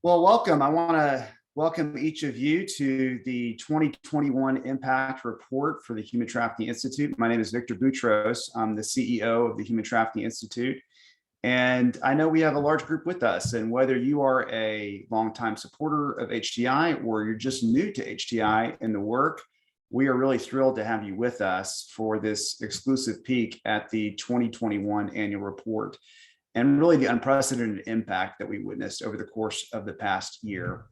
Well, welcome. I want to welcome each of you to the 2021 Impact Report for the Human Trafficking Institute. My name is Victor Boutros. I'm the CEO of the Human Trafficking Institute. And I know we have a large group with us. And whether you are a longtime supporter of HTI or you're just new to HTI and the work, we are really thrilled to have you with us for this exclusive peek at the 2021 annual report, and really the unprecedented impact that we witnessed over the course of the past year.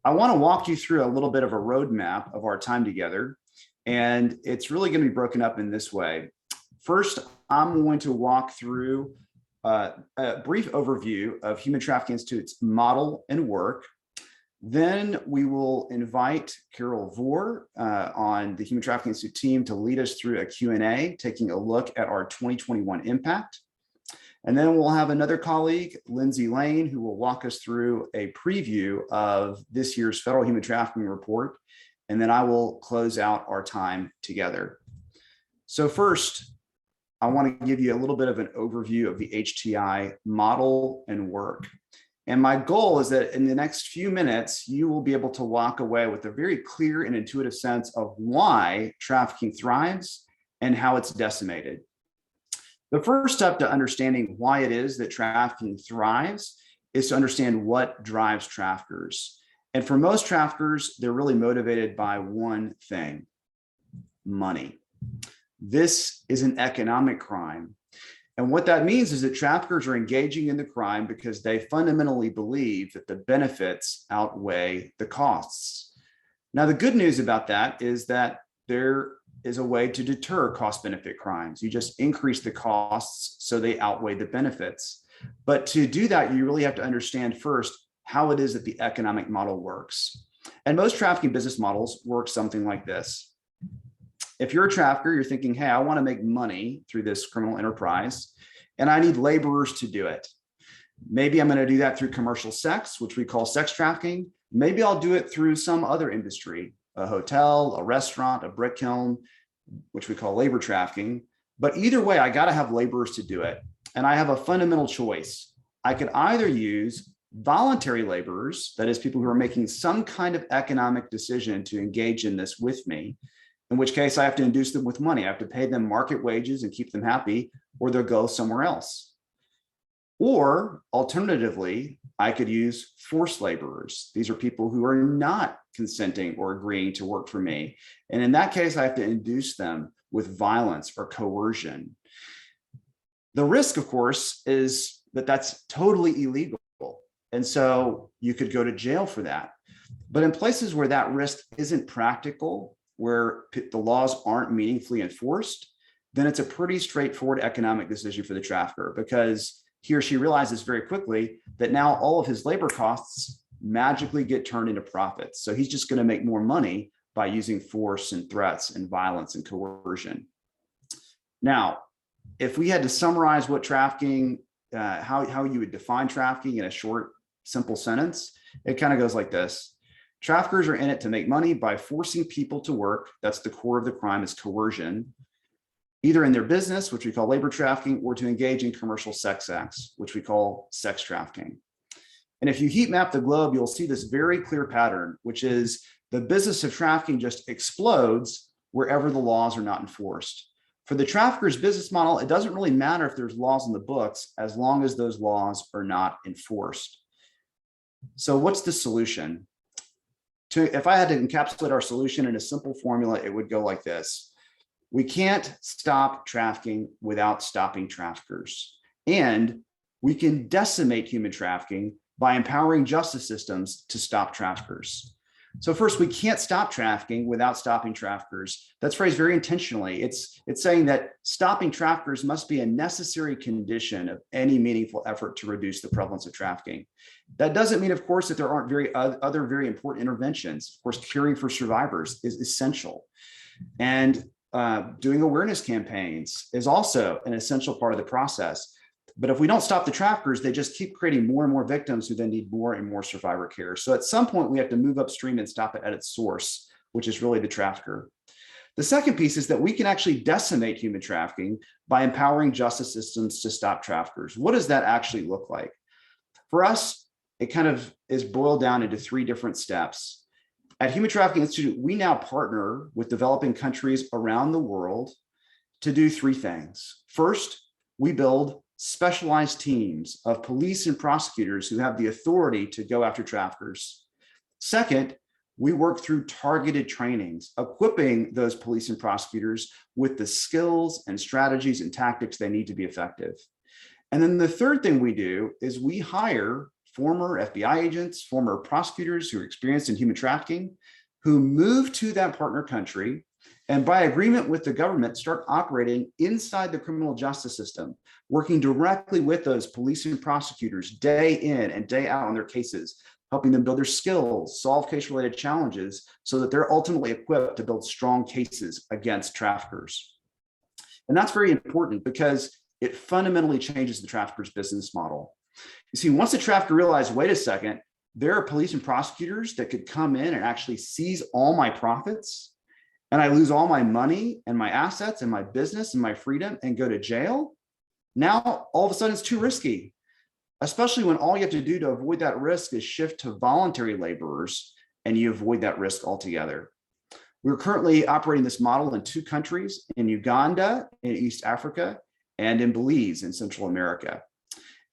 I want to walk you through a little bit of a roadmap of our time together, and it's really going to be broken up in this way. First, I'm going to walk through a brief overview of Human Trafficking Institute's model and work. Then we will invite Carol Vore on the Human Trafficking Institute team to lead us through a Q&A, taking a look at our 2021 impact. And then we'll have another colleague, Lindsay Lane, who will walk us through a preview of this year's Federal Human Trafficking Report. And then I will close out our time together. So first, I want to give you a little bit of an overview of the HTI model and work. And my goal is that in the next few minutes, you will be able to walk away with a very clear and intuitive sense of why trafficking thrives and how it's decimated. The first step to understanding why it is that trafficking thrives is to understand what drives traffickers. And for most traffickers, they're really motivated by one thing: money. This is an economic crime. And what that means is that traffickers are engaging in the crime because they fundamentally believe that the benefits outweigh the costs. Now, the good news about that is that there is a way to deter cost-benefit crimes. You just increase the costs so they outweigh the benefits. But to do that, you really have to understand first how it is that the economic model works. And most trafficking business models work something like this. If you're a trafficker, you're thinking, hey, I want to make money through this criminal enterprise, and I need laborers to do it. Maybe I'm going to do that through commercial sex, which we call sex trafficking. Maybe I'll do it through some other industry, a hotel, a restaurant, a brick kiln, which we call labor trafficking. But either way, I got to have laborers to do it. And I have a fundamental choice. I could either use voluntary laborers, that is, people who are making some kind of economic decision to engage in this with me, in which case I have to induce them with money. I have to pay them market wages and keep them happy, or they'll go somewhere else. Or alternatively, I could use forced laborers. These are people who are not consenting or agreeing to work for me. And in that case, I have to induce them with violence or coercion. The risk, of course, is that that's totally illegal. And so you could go to jail for that. But in places where that risk isn't practical, where the laws aren't meaningfully enforced, then it's a pretty straightforward economic decision for the trafficker, because he or she realizes very quickly that now all of his labor costs magically get turned into profits. So he's just going to make more money by using force and threats and violence and coercion. Now, if we had to summarize what trafficking, how you would define trafficking in a short, simple sentence, it kind of goes like this. Traffickers are in it to make money by forcing people to work. That's the core of the crime, is coercion, either in their business, which we call labor trafficking, or to engage in commercial sex acts, which we call sex trafficking. And if you heat map the globe, you'll see this very clear pattern, which is the business of trafficking just explodes wherever the laws are not enforced. For the trafficker's business model, it doesn't really matter if there's laws in the books, as long as those laws are not enforced. So what's the solution? If I had to encapsulate our solution in a simple formula, it would go like this. We can't stop trafficking without stopping traffickers. And we can decimate human trafficking by empowering justice systems to stop traffickers. So first, we can't stop trafficking without stopping traffickers. That's phrased very intentionally. It's saying that stopping traffickers must be a necessary condition of any meaningful effort to reduce the prevalence of trafficking. That doesn't mean, of course, that there aren't other very important interventions. Of course, caring for survivors is essential. And doing awareness campaigns is also an essential part of the process. But if we don't stop the traffickers, they just keep creating more and more victims who then need more and more survivor care. So at some point, we have to move upstream and stop it at its source, which is really the trafficker. The second piece is that we can actually decimate human trafficking by empowering justice systems to stop traffickers. What does that actually look like? For us, it kind of is boiled down into three different steps. At Human Trafficking Institute, we now partner with developing countries around the world to do three things. First, we build specialized teams of police and prosecutors who have the authority to go after traffickers. Second, we work through targeted trainings, equipping those police and prosecutors with the skills and strategies and tactics they need to be effective. And then the third thing we do is we hire former FBI agents, former prosecutors who are experienced in human trafficking, who move to that partner country and by agreement with the government start operating inside the criminal justice system, working directly with those police and prosecutors day in and day out on their cases, helping them build their skills, solve case-related challenges so that they're ultimately equipped to build strong cases against traffickers. And that's very important because it fundamentally changes the trafficker's business model. You see, once the trafficker realized, wait a second, there are police and prosecutors that could come in and actually seize all my profits, and I lose all my money and my assets and my business and my freedom and go to jail. Now, all of a sudden it's too risky, especially when all you have to do to avoid that risk is shift to voluntary laborers and you avoid that risk altogether. We're currently operating this model in 2 countries, in Uganda in East Africa and in Belize in Central America.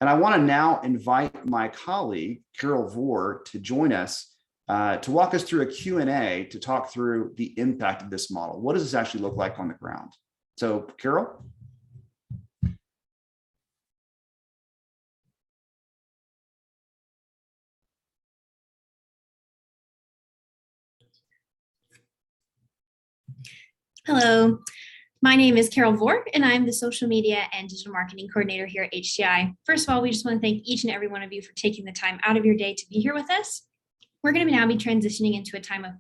And I want to now invite my colleague, Carol Vore, to join us to walk us through a Q&A to talk through the impact of this model. What does this actually look like on the ground? So, Carol? Hello, my name is Carol Vore, and I'm the social media and digital marketing coordinator here at HTI. First of all, we just want to thank each and every one of you for taking the time out of your day to be here with us. We're going to now be transitioning into a time of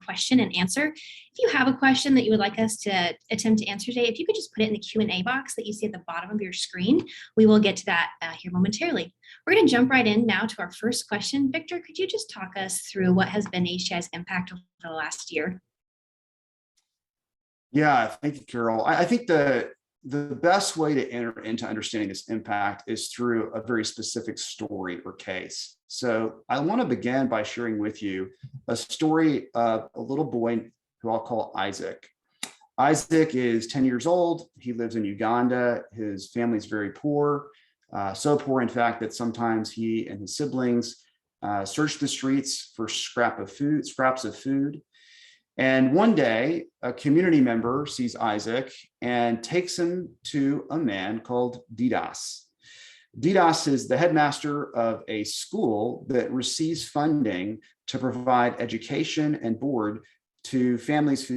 question and answer. If you have a question that you would like us to attempt to answer today, if you could just put it in the Q&A box that you see at the bottom of your screen, we will get to that here momentarily. We're going to jump right in now to our first question. Victor, could you just talk us through what has been HTI's impact over the last year? Yeah, thank you, Carol. I think the best way to enter into understanding this impact is through a very specific story or case. So I want to begin by sharing with you a story of a little boy who I'll call Isaac. Isaac is 10 years old. He lives in Uganda. His family's very poor, so poor, in fact, that sometimes he and his siblings search the streets for scraps of food. And one day, a community member sees Isaac and takes him to a man called Ddi. Ddi is the headmaster of a school that receives funding to provide education and board to families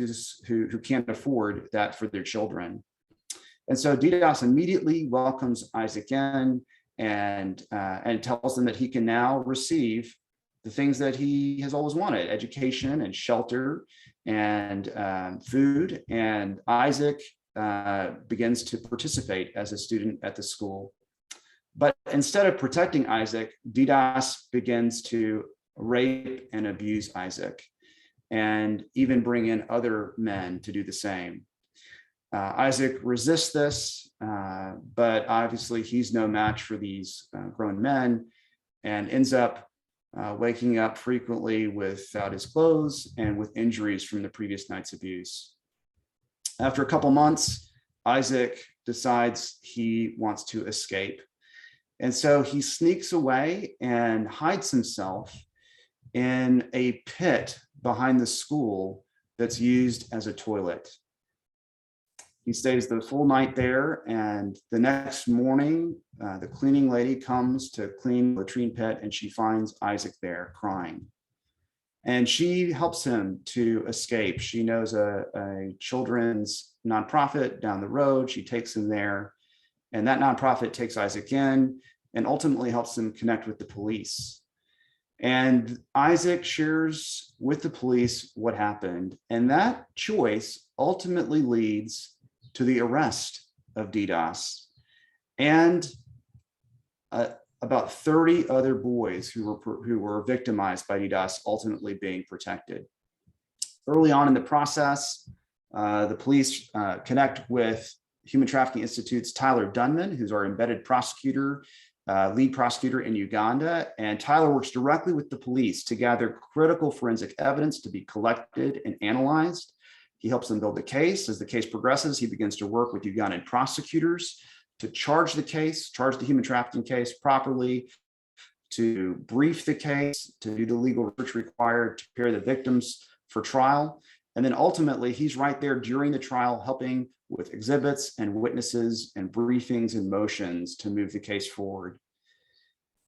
who can't afford that for their children. And so Ddi immediately welcomes Isaac in and tells them that he can now receive the things that he has always wanted: education and shelter and food. And Isaac begins to participate as a student at the school. But instead of protecting Isaac, Ddi begins to rape and abuse Isaac and even bring in other men to do the same. Isaac resists this, but obviously he's no match for these grown men and ends up waking up frequently without his clothes and with injuries from the previous night's abuse. After a couple months, Isaac decides he wants to escape. And so he sneaks away and hides himself in a pit behind the school that's used as a toilet. He stays the full night there, and the next morning, the cleaning lady comes to clean the latrine pit, and she finds Isaac there crying. And she helps him to escape. She knows a children's nonprofit down the road. She takes him there, and that nonprofit takes Isaac in and ultimately helps him connect with the police. And Isaac shares with the police what happened, and that choice ultimately leads to the arrest of Ddi and about 30 other boys who were victimized by Ddi ultimately being protected. Early on in the process, the police connect with Human Trafficking Institute's Tyler Dunman, who's our embedded prosecutor lead prosecutor in Uganda, and Tyler works directly with the police to gather critical forensic evidence to be collected and analyzed. He helps them build the case. As the case progresses, he begins to work with Ugandan prosecutors to charge the human trafficking case properly, to brief the case, to do the legal research required to prepare the victims for trial. And then ultimately, he's right there during the trial, helping with exhibits and witnesses and briefings and motions to move the case forward.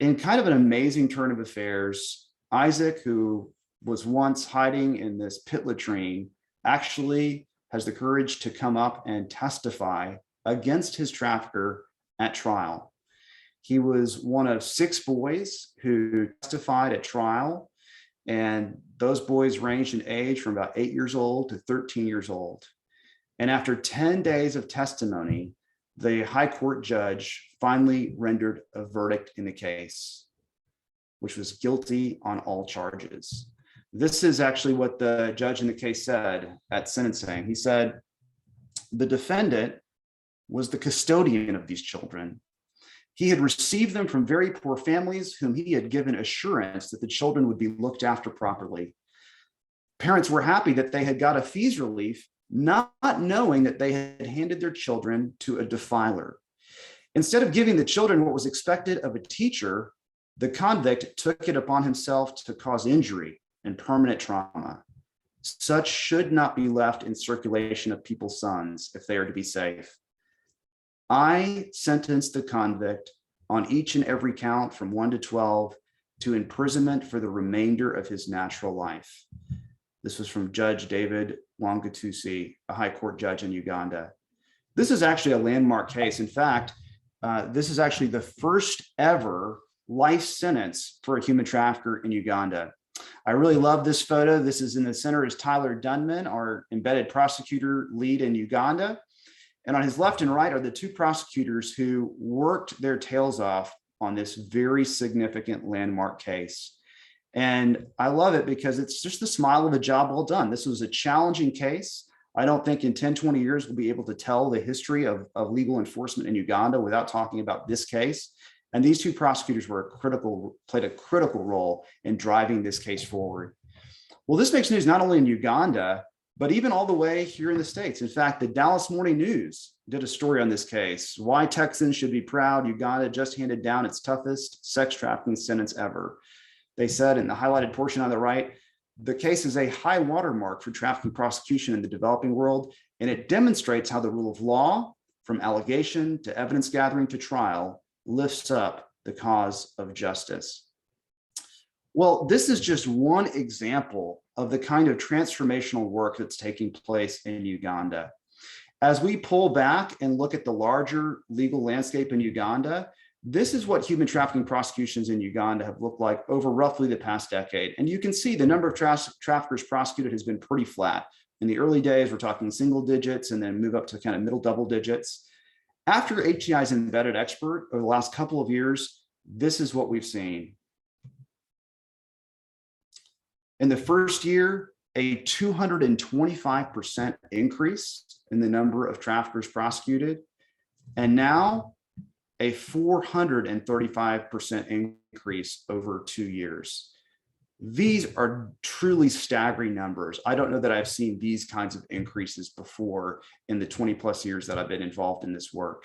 In kind of an amazing turn of affairs, Isaac, who was once hiding in this pit latrine, actually has the courage to come up and testify against his trafficker at trial. He was one of 6 boys who testified at trial, and those boys ranged in age from about 8 years old to 13 years old. And after 10 days of testimony, the high court judge finally rendered a verdict in the case, which was guilty on all charges. This is actually what the judge in the case said at sentencing. He said, the defendant was the custodian of these children. He had received them from very poor families whom he had given assurance that the children would be looked after properly. Parents were happy that they had got a fees relief, not knowing that they had handed their children to a defiler. Instead of giving the children what was expected of a teacher, the convict took it upon himself to cause injury and permanent trauma. Such should not be left in circulation of people's sons if they are to be safe. I sentenced the convict on each and every count from 1 to 12 to imprisonment for the remainder of his natural life. This was from Judge David Wangatusi, a high court judge in Uganda. This is actually a landmark case. In fact, this is actually the first ever life sentence for a human trafficker in Uganda. I really love this photo. This is in the center is Tyler Dunman, our embedded prosecutor lead in Uganda. And on his left and right are the 2 prosecutors who worked their tails off on this very significant landmark case. And I love it because it's just the smile of a job well done. This was a challenging case. I don't think in 10, 20 years we'll be able to tell the history of legal enforcement in Uganda without talking about this case. And these 2 prosecutors played a critical role in driving this case forward. Well, this makes news not only in Uganda, but even all the way here in the States. In fact, the Dallas Morning News did a story on this case. Why Texans should be proud. Uganda just handed down its toughest sex trafficking sentence ever. They said in the highlighted portion on the right, the case is a high watermark for trafficking prosecution in the developing world, and it demonstrates how the rule of law, from allegation to evidence gathering to trial, lifts up the cause of justice. Well, this is just one example of the kind of transformational work that's taking place in Uganda. As we pull back and look at the larger legal landscape in Uganda, this is what human trafficking prosecutions in Uganda have looked like over roughly the past decade. And you can see the number of traffickers prosecuted has been pretty flat. In the early days, we're talking single digits and then move up to kind of middle double digits. After HDI's embedded expert over the last couple of years, this is what we've seen. In the first year, a 225% increase in the number of traffickers prosecuted, and now a 435% increase over 2 years. These are truly staggering numbers. I don't know that I've seen these kinds of increases before in the 20 plus years that I've been involved in this work.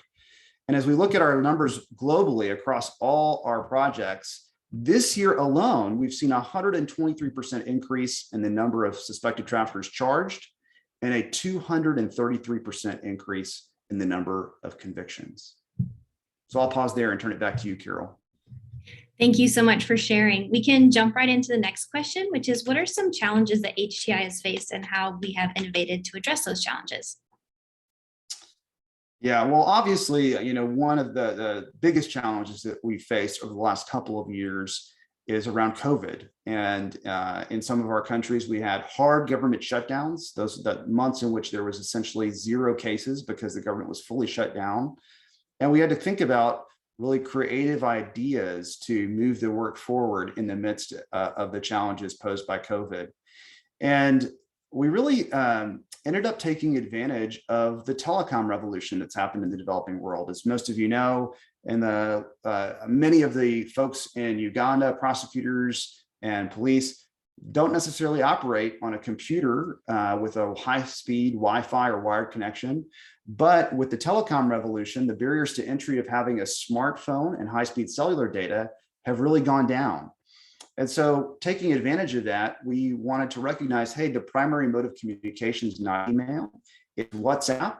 And as we look at our numbers globally across all our projects, this year alone, we've seen a 123% increase in the number of suspected traffickers charged and a 233% increase in the number of convictions. So I'll pause there and turn it back to you, Carol. Thank you so much for sharing. We can jump right into the next question, which is, what are some challenges that HTI has faced and how we have innovated to address those challenges? Yeah, well, obviously, one of the biggest challenges that we faced over the last couple of years is around COVID. And in some of our countries, we had hard government shutdowns, the months in which there was essentially 0 cases because the government was fully shut down. And we had to think about really creative ideas to move the work forward in the midst of the challenges posed by COVID. And we really ended up taking advantage of the telecom revolution that's happened in the developing world. As most of you know, And many of the folks in Uganda, prosecutors and police, don't necessarily operate on a computer with a high-speed Wi-Fi or wired connection. But with the telecom revolution, the barriers to entry of having a smartphone and high-speed cellular data have really gone down. And so taking advantage of that, we wanted to recognize, hey, the primary mode of communication is not email, it's WhatsApp.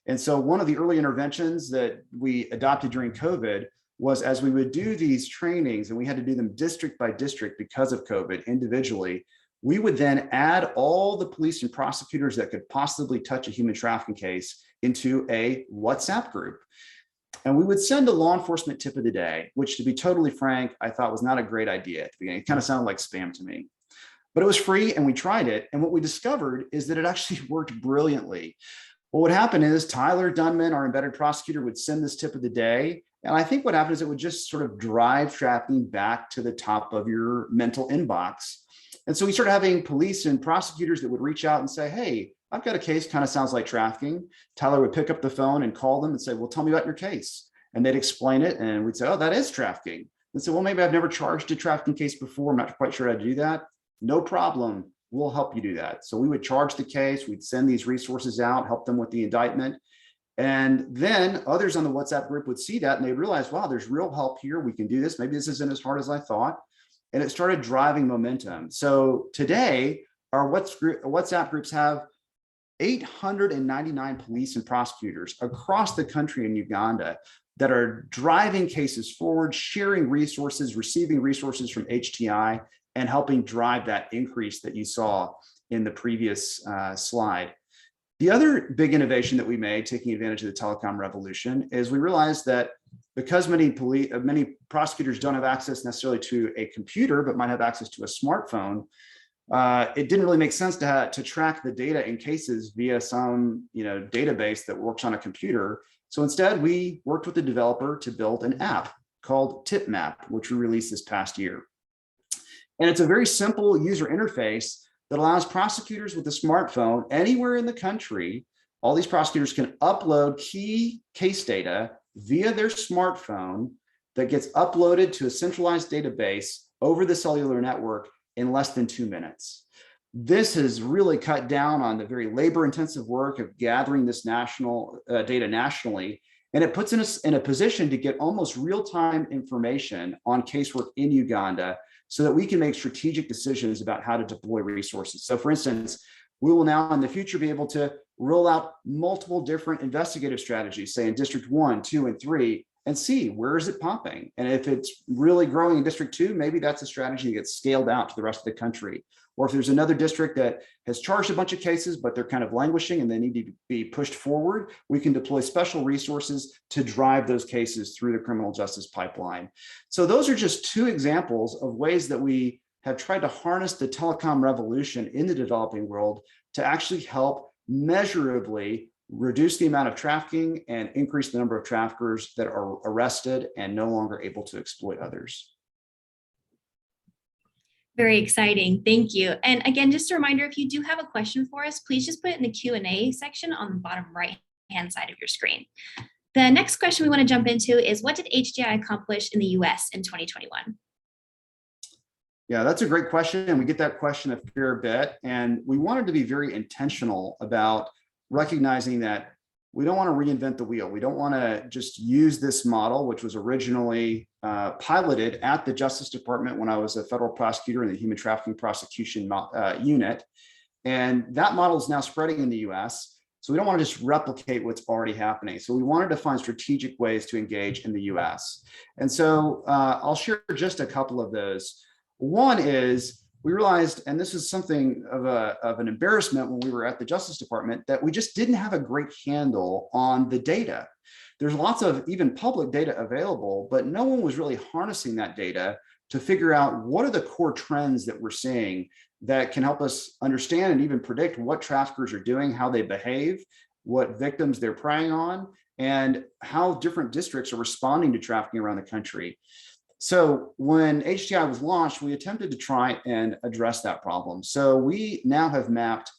And so one of the early interventions that we adopted during COVID was, as we would do these trainings, and we had to do them district by district because of COVID individually, we would then add all the police and prosecutors that could possibly touch a human trafficking case into a WhatsApp group. And we would send a law enforcement tip of the day, which, to be totally frank, I thought was not a great idea at the beginning. It kind of sounded like spam to me, but it was free and we tried it. And what we discovered is that it actually worked brilliantly. What would happen is Tyler Dunman, our embedded prosecutor, would send this tip of the day. And I think what happened is it would just sort of drive trafficking back to the top of your mental inbox. And so we started having police and prosecutors that would reach out and say, hey, I've got a case, kind of sounds like trafficking. Tyler would pick up the phone and call them and say, well, tell me about your case. And they'd explain it. And we'd say, oh, that is trafficking. And say, well, maybe I've never charged a trafficking case before. I'm not quite sure how to do that. No problem. We'll help you do that. So we would charge the case. We'd send these resources out, help them with the indictment. And then others on the WhatsApp group would see that and they realized, wow, there's real help here. We can do this. Maybe this isn't as hard as I thought. And it started driving momentum. So today, our WhatsApp groups have 899 police and prosecutors across the country in Uganda that are driving cases forward, sharing resources, receiving resources from HTI, and helping drive that increase that you saw in the previous slide. The other big innovation that we made, taking advantage of the telecom revolution, is we realized that because many prosecutors don't have access necessarily to a computer, but might have access to a smartphone, it didn't really make sense to track the data in cases via some database that works on a computer. So instead, we worked with the developer to build an app called Tipmap, which we released this past year. And it's a very simple user interface that allows prosecutors with a smartphone anywhere in the country. All these prosecutors can upload key case data via their smartphone that gets uploaded to a centralized database over the cellular network in less than 2 minutes. This has really cut down on the very labor-intensive work of gathering this national data nationally, and it puts us in a position to get almost real-time information on casework in Uganda so that we can make strategic decisions about how to deploy resources. So for instance, we will now in the future be able to roll out multiple different investigative strategies, say in District 1, 2, and 3, and see where is it popping. And if it's really growing in District 2, maybe that's a strategy that gets scaled out to the rest of the country. Or if there's another district that has charged a bunch of cases, but they're kind of languishing and they need to be pushed forward, we can deploy special resources to drive those cases through the criminal justice pipeline. So those are just two examples of ways that we have tried to harness the telecom revolution in the developing world to actually help measurably reduce the amount of trafficking and increase the number of traffickers that are arrested and no longer able to exploit others. Very exciting. Thank you. And again, just a reminder, if you do have a question for us, please just put it in the Q&A section on the bottom right-hand side of your screen. The next question we want to jump into is, what did HDI accomplish in the US in 2021? Yeah, that's a great question. And we get that question a fair bit. And we wanted to be very intentional about recognizing that we don't want to reinvent the wheel. We don't want to just use this model, which was originally piloted at the Justice Department when I was a federal prosecutor in the Human Trafficking Prosecution Unit. And that model is now spreading in the US. So we don't want to just replicate what's already happening. So we wanted to find strategic ways to engage in the US. And so I'll share just a couple of those. One is, we realized, and this is something of an embarrassment when we were at the Justice Department, that we just didn't have a great handle on the data. There's lots of even public data available, but no one was really harnessing that data to figure out what are the core trends that we're seeing that can help us understand and even predict what traffickers are doing, how they behave, what victims they're preying on, and how different districts are responding to trafficking around the country. So when HTI was launched, we attempted to try and address that problem. So we now have mapped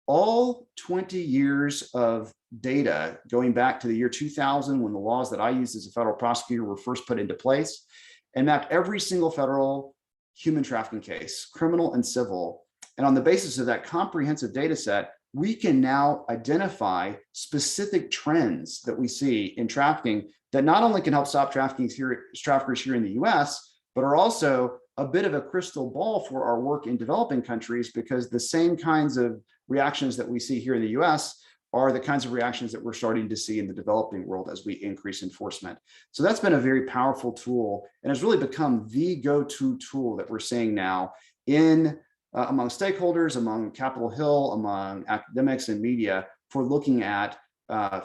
all 20 years of data going back to the year 2000, when the laws that I used as a federal prosecutor were first put into place, and mapped every single federal human trafficking case, criminal and civil. And on the basis of that comprehensive data set, we can now identify specific trends that we see in trafficking that not only can help stop traffickers here in the US, but are also a bit of a crystal ball for our work in developing countries, because the same kinds of reactions that we see here in the US are the kinds of reactions that we're starting to see in the developing world as we increase enforcement. So that's been a very powerful tool and has really become the go-to tool that we're seeing now in among stakeholders, among Capitol Hill, among academics and media, for looking at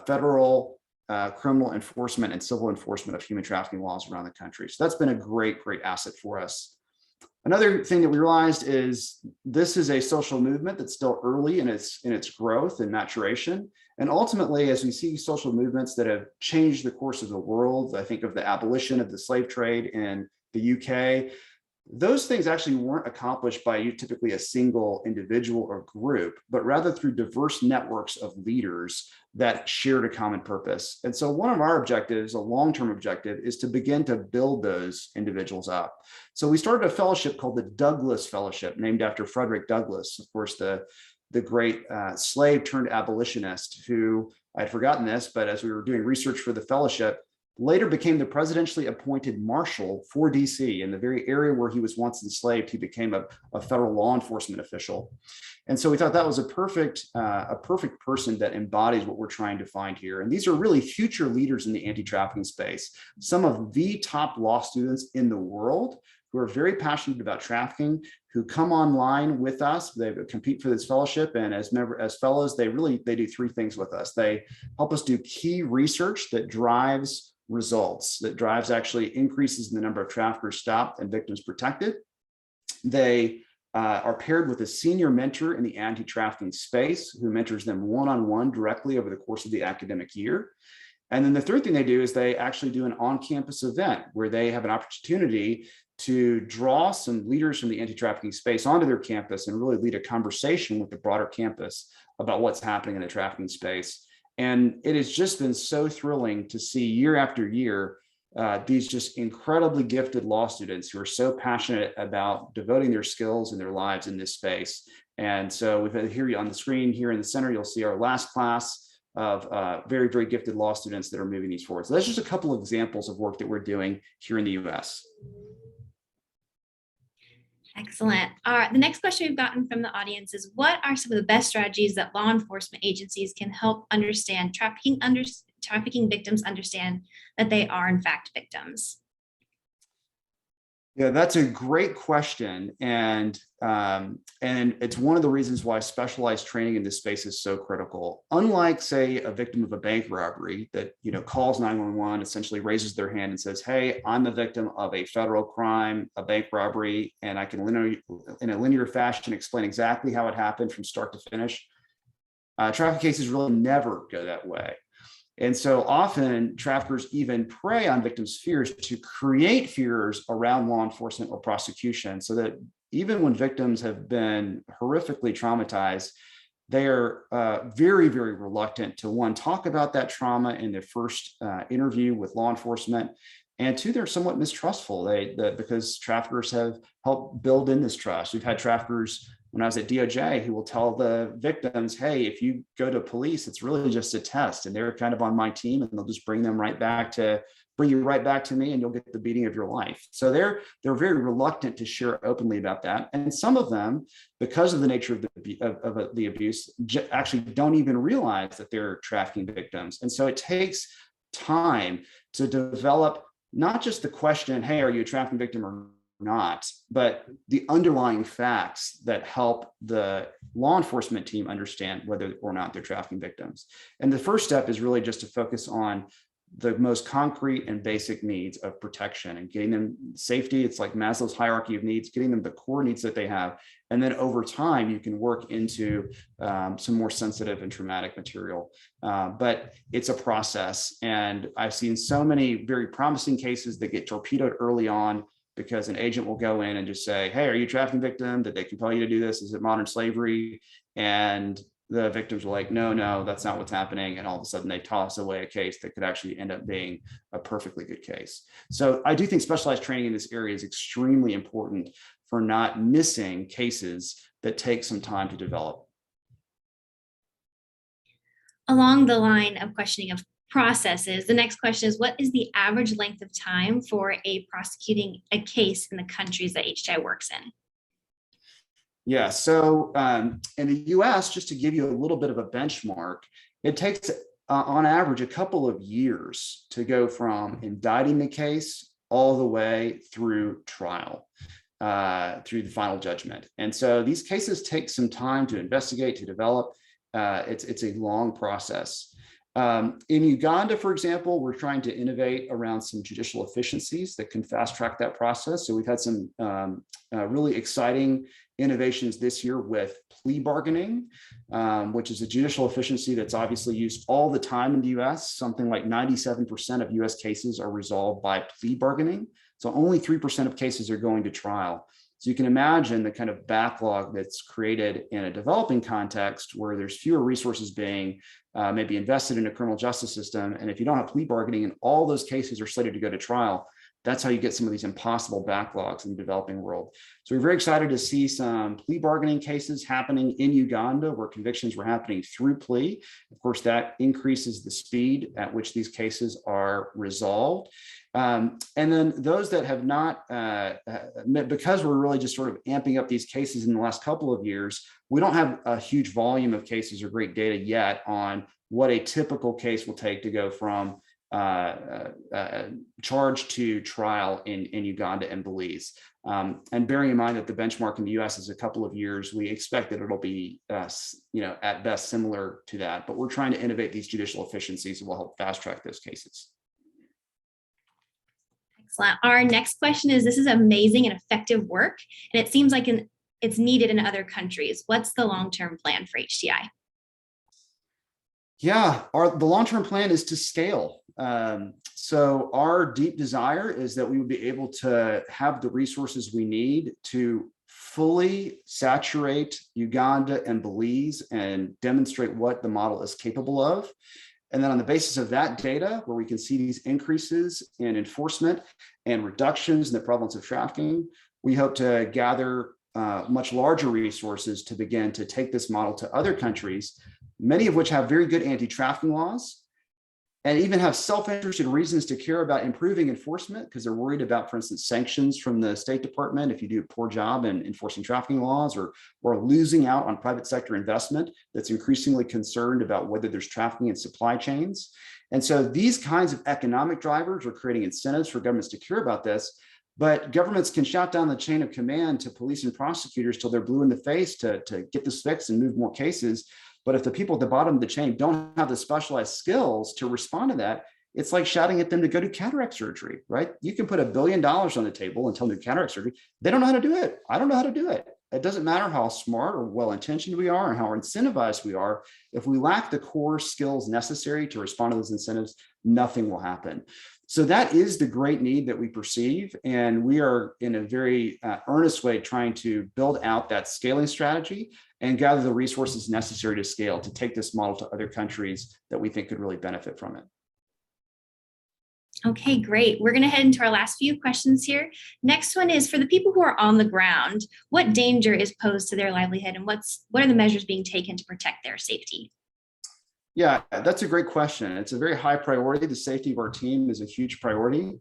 federal criminal enforcement and civil enforcement of human trafficking laws around the country. So that's been a great asset for us. Another thing that we realized is this is a social movement that's still early in its growth and maturation. And ultimately, as we see social movements that have changed the course of the world, I think of the abolition of the slave trade in the UK, those things actually weren't accomplished by typically a single individual or group, but rather through diverse networks of leaders that shared a common purpose. And so one of our objectives, a long-term objective, is to begin to build those individuals up. So we started a fellowship called the Douglass Fellowship, named after Frederick Douglass, of course, the great slave turned abolitionist, who, I'd forgotten this, but as we were doing research for the fellowship, later became the presidentially appointed marshal for DC. In the very area where he was once enslaved, he became a federal law enforcement official. And so we thought that was a perfect person that embodies what we're trying to find here. And these are really future leaders in the anti-trafficking space, some of the top law students in the world who are very passionate about trafficking, who come online with us. They compete for this fellowship, and as fellows, they do three things with us. They help us do key research that drives results, that drives actually increases in the number of traffickers stopped and victims protected. They are paired with a senior mentor in the anti-trafficking space who mentors them one-on-one directly over the course of the academic year. And then the third thing they do is they actually do an on-campus event where they have an opportunity to draw some leaders from the anti-trafficking space onto their campus and really lead a conversation with the broader campus about what's happening in the trafficking space. And it has just been so thrilling to see year after year these just incredibly gifted law students who are so passionate about devoting their skills and their lives in this space. And so we've had here on the screen here in the center, you'll see our last class of very, very gifted law students that are moving these forward. So that's just a couple of examples of work that we're doing here in the US. Excellent. The next question we've gotten from the audience is, what are some of the best strategies that law enforcement agencies can help understand trafficking victims understand that they are in fact victims? Yeah, that's a great question. And it's one of the reasons why specialized training in this space is so critical. Unlike, say, a victim of a bank robbery that calls 911, essentially raises their hand and says, hey, I'm a victim of a federal crime, a bank robbery, and I can in a linear fashion explain exactly how it happened from start to finish. Traffic cases really never go that way. And so often traffickers even prey on victims' fears to create fears around law enforcement or prosecution, so that even when victims have been horrifically traumatized, they are very, very reluctant to, one, talk about that trauma in their first interview with law enforcement, and two, they're somewhat mistrustful because traffickers have helped build in this trust. We've had traffickers when I was at DOJ who will tell the victims, hey, if you go to police, it's really just a test, and they're kind of on my team, and they'll just bring you right back to me, and you'll get the beating of your life. So they're very reluctant to share openly about that. And some of them, because of the nature of the abuse, actually don't even realize that they're trafficking victims. And so it takes time to develop not just the question, hey, are you a trafficking victim or not, but the underlying facts that help the law enforcement team understand whether or not they're trafficking victims. And the first step is really just to focus on the most concrete and basic needs of protection and getting them safety. It's like Maslow's hierarchy of needs, getting them the core needs that they have. And then over time, you can work into some more sensitive and traumatic material. But it's a process. And I've seen so many very promising cases that get torpedoed early on, because an agent will go in and just say, hey, are you a trafficking victim? Did they compel you to do this? Is it modern slavery? And the victims were like, no, that's not what's happening. And all of a sudden they toss away a case that could actually end up being a perfectly good case. So I do think specialized training in this area is extremely important for not missing cases that take some time to develop. Along the line of questioning of processes, the next question is, what is the average length of time for prosecuting a case in the countries that HDI works in? Yeah, so in the US, just to give you a little bit of a benchmark, it takes on average a couple of years to go from indicting the case all the way through trial, through the final judgment. And so these cases take some time to investigate, to develop. It's a long process. In Uganda, for example, we're trying to innovate around some judicial efficiencies that can fast track that process. So we've had some really exciting innovations this year with plea bargaining, which is a judicial efficiency that's obviously used all the time in the US. Something like 97% of US cases are resolved by plea bargaining. So only 3% of cases are going to trial. So you can imagine the kind of backlog that's created in a developing context where there's fewer resources being maybe invested in a criminal justice system. And if you don't have plea bargaining and all those cases are slated to go to trial, that's how you get some of these impossible backlogs in the developing world. So we're very excited to see some plea bargaining cases happening in Uganda where convictions were happening through plea. Of course, that increases the speed at which these cases are resolved. And then those that have not, because we're really just sort of amping up these cases in the last couple of years, we don't have a huge volume of cases or great data yet on what a typical case will take to go from charge to trial in Uganda and Belize. And bearing in mind that the benchmark in the US is a couple of years, we expect that it'll be at best similar to that, but we're trying to innovate these judicial efficiencies that will help fast track those cases. Excellent. Our next question is, this is amazing and effective work, and it seems like it's needed in other countries. What's the long-term plan for HDI? Yeah, the long-term plan is to scale. So our deep desire is that we would be able to have the resources we need to fully saturate Uganda and Belize and demonstrate what the model is capable of. And then on the basis of that data, where we can see these increases in enforcement and reductions in the prevalence of trafficking, we hope to gather much larger resources to begin to take this model to other countries, many of which have very good anti-trafficking laws and even have self-interested reasons to care about improving enforcement because they're worried about, for instance, sanctions from the State Department if you do a poor job in enforcing trafficking laws, or losing out on private sector investment that's increasingly concerned about whether there's trafficking in supply chains. And so these kinds of economic drivers are creating incentives for governments to care about this. But governments can shout down the chain of command to police and prosecutors till they're blue in the face to get this fixed and move more cases. But if the people at the bottom of the chain don't have the specialized skills to respond to that, it's like shouting at them to go do cataract surgery, right? You can put $1 billion on the table and tell them to do cataract surgery. They don't know how to do it. I don't know how to do it. It doesn't matter how smart or well-intentioned we are and how incentivized we are. If we lack the core skills necessary to respond to those incentives, nothing will happen. So that is the great need that we perceive. And we are in a very earnest way trying to build out that scaling strategy and gather the resources necessary to scale, to take this model to other countries that we think could really benefit from it. Okay, great. We're going to head into our last few questions here. Next one is, for the people who are on the ground, what danger is posed to their livelihood, and what are the measures being taken to protect their safety? Yeah, that's a great question. It's a very high priority. The safety of our team is a huge priority.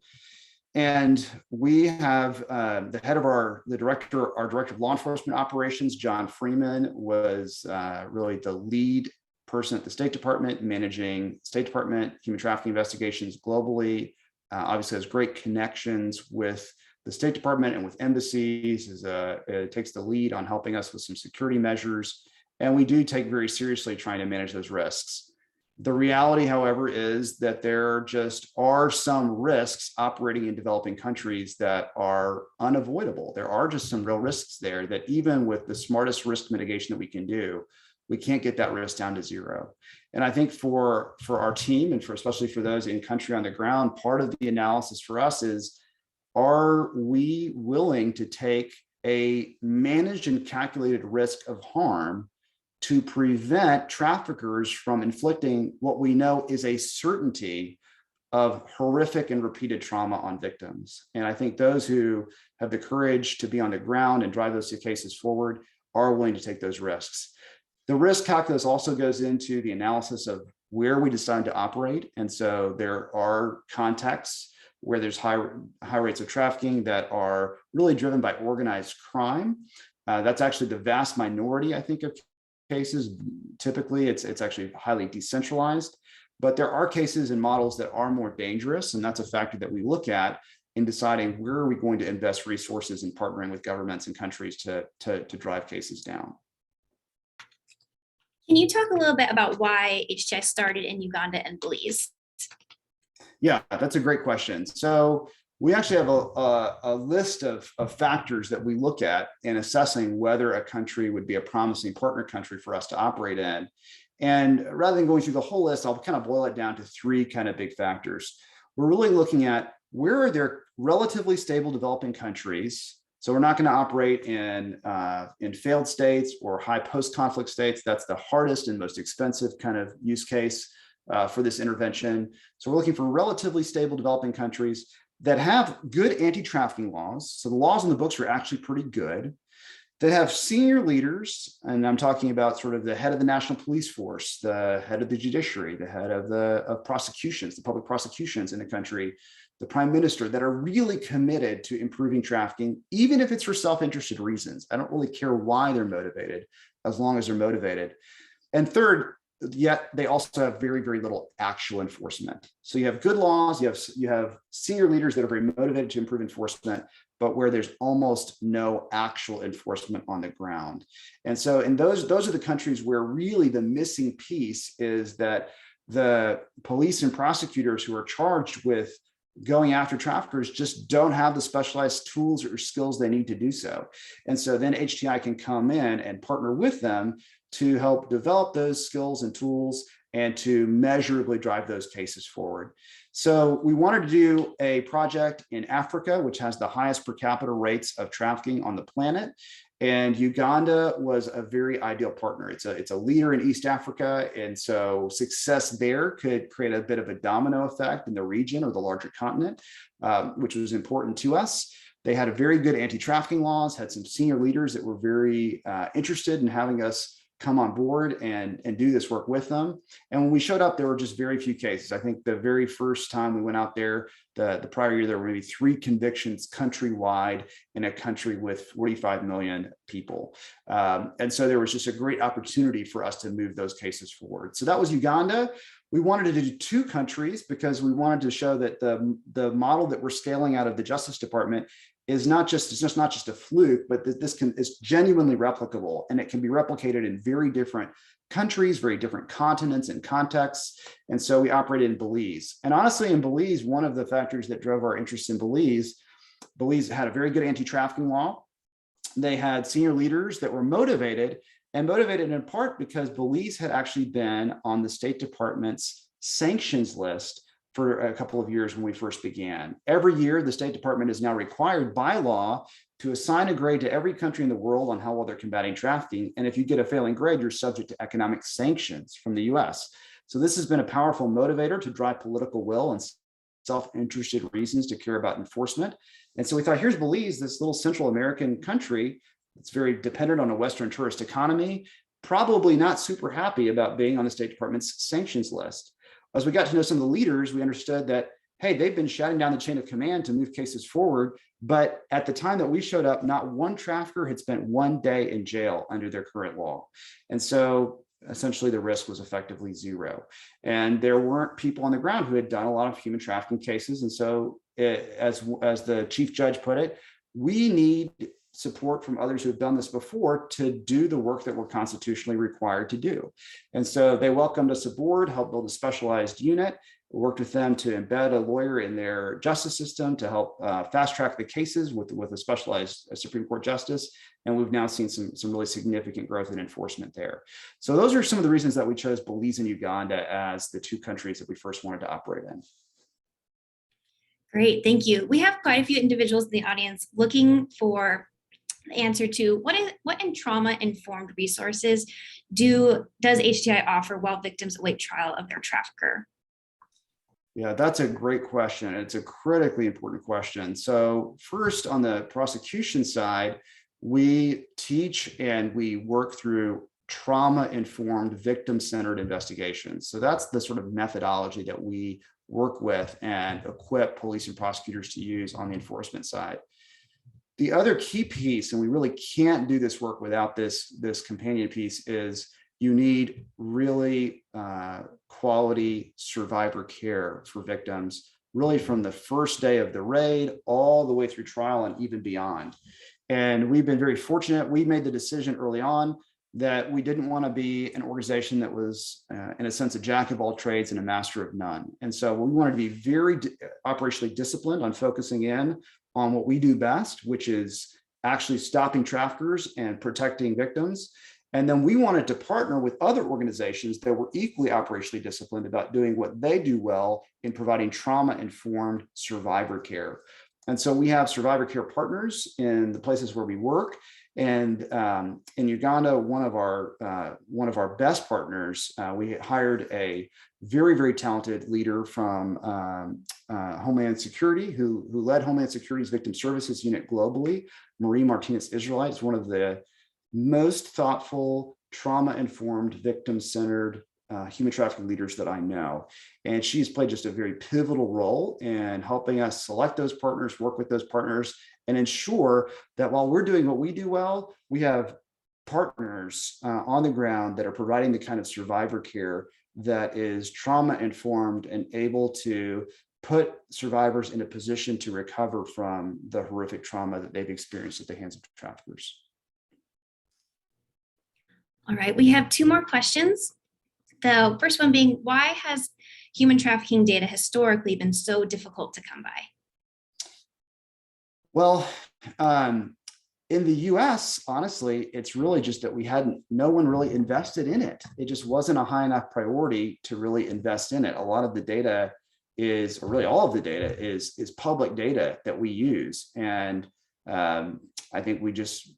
And we have the head of our director of law enforcement operations, John Freeman, was really the lead person at the State Department, managing State Department human trafficking investigations globally. Obviously has great connections with the State Department and with embassies. It takes the lead on helping us with some security measures. And we do take very seriously trying to manage those risks. The reality, however, is that there just are some risks operating in developing countries that are unavoidable. There are just some real risks there that even with the smartest risk mitigation that we can do, we can't get that risk down to zero. And I think for our team, and especially for those in country on the ground, part of the analysis for us is, are we willing to take a managed and calculated risk of harm to prevent traffickers from inflicting what we know is a certainty of horrific and repeated trauma on victims. And I think those who have the courage to be on the ground and drive those cases forward are willing to take those risks. The risk calculus also goes into the analysis of where we decide to operate. And so there are contexts where there's high rates of trafficking that are really driven by organized crime. That's actually the vast minority, I think, of cases. Typically, it's actually highly decentralized. But there are cases and models that are more dangerous, and that's a factor that we look at in deciding where are we going to invest resources in partnering with governments and countries to drive cases down. Can you talk a little bit about why HTI started in Uganda and Belize? Yeah, that's a great question. So we actually have a list of factors that we look at in assessing whether a country would be a promising partner country for us to operate in. And rather than going through the whole list, I'll kind of boil it down to three kind of big factors. We're really looking at where are there relatively stable developing countries. So we're not going to operate in failed states or high post-conflict states. That's the hardest and most expensive kind of use case for this intervention. So we're looking for relatively stable developing countries that have good anti-trafficking laws. So the laws in the books are actually pretty good. That have senior leaders, and I'm talking about sort of the head of the national police force, the head of the judiciary, the head of prosecutions, the public prosecutions in the country, the prime minister, that are really committed to improving trafficking, even if it's for self-interested reasons. I don't really care why they're motivated, as long as they're motivated. And third, yet they also have very, very little actual enforcement. So you have good laws, you have senior leaders that are very motivated to improve enforcement, but where there's almost no actual enforcement on the ground. And so in those are the countries where really the missing piece is that the police and prosecutors who are charged with going after traffickers just don't have the specialized tools or skills they need to do so. And so then HTI can come in and partner with them to help develop those skills and tools and to measurably drive those cases forward. So we wanted to do a project in Africa, which has the highest per capita rates of trafficking on the planet. And Uganda was a very ideal partner. It's a leader in East Africa. And so success there could create a bit of a domino effect in the region or the larger continent, which was important to us. They had a very good anti-trafficking laws, had some senior leaders that were very interested in having us come on board and do this work with them. And when we showed up, there were just very few cases. I think the very first time we went out there, the prior year, there were maybe 3 convictions countrywide in a country with 45 million people. And so there was just a great opportunity for us to move those cases forward. So that was Uganda. We wanted to do 2 countries because we wanted to show that the model that we're scaling out of the Justice Department is not just a fluke, but that this is genuinely replicable, and it can be replicated in very different countries, very different continents and contexts. And so we operated in Belize. And honestly, in Belize, one of the factors that drove our interest in Belize had a very good anti-trafficking law. They had senior leaders that were motivated in part because Belize had actually been on the State Department's sanctions list for a couple of years when we first began. Every year, the State Department is now required by law to assign a grade to every country in the world on how well they're combating trafficking. And if you get a failing grade, you're subject to economic sanctions from the US. So this has been a powerful motivator to drive political will and self-interested reasons to care about enforcement. And so we thought, here's Belize, this little Central American country that's very dependent on a Western tourist economy, probably not super happy about being on the State Department's sanctions list. As we got to know some of the leaders, we understood that, hey, they've been shutting down the chain of command to move cases forward. But at the time that we showed up, not one trafficker had spent 1 day in jail under their current law. And so essentially the risk was effectively zero. And there weren't people on the ground who had done a lot of human trafficking cases. And so as the chief judge put it, we need support from others who have done this before to do the work that we're constitutionally required to do. And so they welcomed us aboard, helped build a specialized unit, worked with them to embed a lawyer in their justice system to help fast track the cases with a specialized Supreme Court justice. And we've now seen some really significant growth in enforcement there. So those are some of the reasons that we chose Belize and Uganda as the 2 countries that we first wanted to operate in. Great, thank you. We have quite a few individuals in the audience looking for answer to what in trauma-informed resources does HDI offer while victims await trial of their trafficker? Yeah, that's a great question. It's a critically important question. So first, on the prosecution side, we teach and we work through trauma-informed, victim-centered investigations. So that's the sort of methodology that we work with and equip police and prosecutors to use on the enforcement side. The other key piece, and we really can't do this work without this companion piece, is you need really quality survivor care for victims, really from the first day of the raid all the way through trial and even beyond. And we've been very fortunate. We made the decision early on that we didn't want to be an organization that was, in a sense, a jack of all trades and a master of none. And so we wanted to be very operationally disciplined on focusing in on what we do best, which is actually stopping traffickers and protecting victims. And then we wanted to partner with other organizations that were equally operationally disciplined about doing what they do well in providing trauma-informed survivor care. And so we have survivor care partners in the places where we work. And in Uganda, one of our best partners, we hired a very, very talented leader from Homeland Security who led Homeland Security's Victim Services Unit globally. Marie Martinez Israelite is one of the most thoughtful, trauma-informed, victim-centered human trafficking leaders that I know. And she's played just a very pivotal role in helping us select those partners, work with those partners, and ensure that while we're doing what we do well, we have partners on the ground that are providing the kind of survivor care that is trauma-informed and able to put survivors in a position to recover from the horrific trauma that they've experienced at the hands of traffickers. All right, we have two more questions. The first one being, why has human trafficking data historically been so difficult to come by? Well, in the US, honestly, it's really just that no one really invested in it. It just wasn't a high enough priority to really invest in it. A lot of the data is, or really all of the data is public data that we use. And I think we just,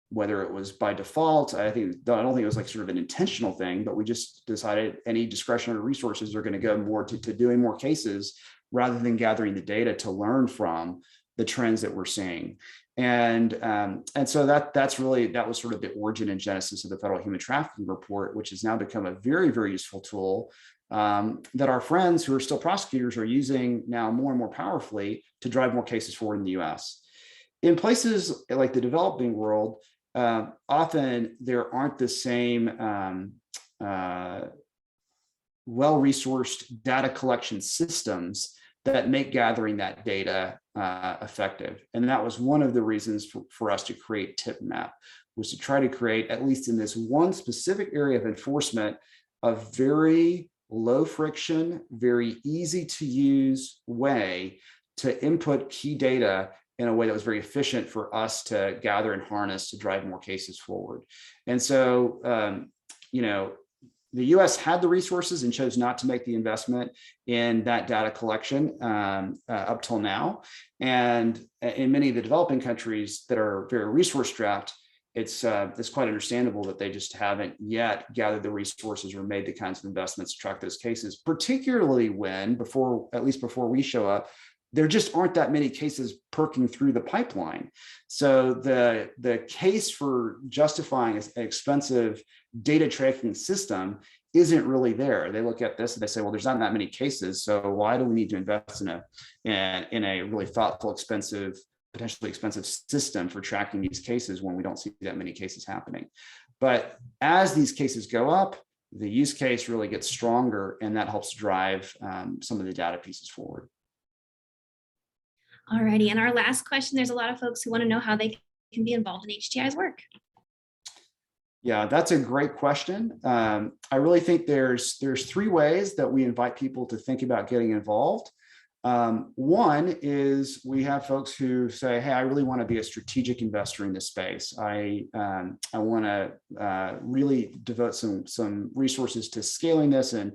whether it was by default, I don't think it was like sort of an intentional thing, but we just decided any discretionary resources are going to go more to doing more cases rather than gathering the data to learn from the trends that we're seeing. And so that was sort of the origin and genesis of the Federal Human Trafficking Report, which has now become a very, very useful tool that our friends who are still prosecutors are using now more and more powerfully to drive more cases forward in the US. In places like the developing world, often there aren't the same well-resourced data collection systems that make gathering that data effective. And that was one of the reasons for us to create Tipmap, was to try to create, at least in this one specific area of enforcement, a very low friction, very easy to use way to input key data in a way that was very efficient for us to gather and harness to drive more cases forward. And so, the US had the resources and chose not to make the investment in that data collection up till now. And in many of the developing countries that are very resource strapped, it's quite understandable that they just haven't yet gathered the resources or made the kinds of investments to track those cases, particularly when, before we show up, there just aren't that many cases perking through the pipeline. So the case for justifying an expensive data tracking system isn't really there. They look at this and they say, well, there's not that many cases, so why do we need to invest in a really thoughtful, potentially expensive system for tracking these cases when we don't see that many cases happening? But as these cases go up, the use case really gets stronger, and that helps drive some of the data pieces forward. All righty, and our last question, there's a lot of folks who want to know how they can be involved in HTI's work. Yeah, that's a great question. I really think there's three ways that we invite people to think about getting involved. One is we have folks who say, hey, I really want to be a strategic investor in this space. I want to really devote some resources to scaling this and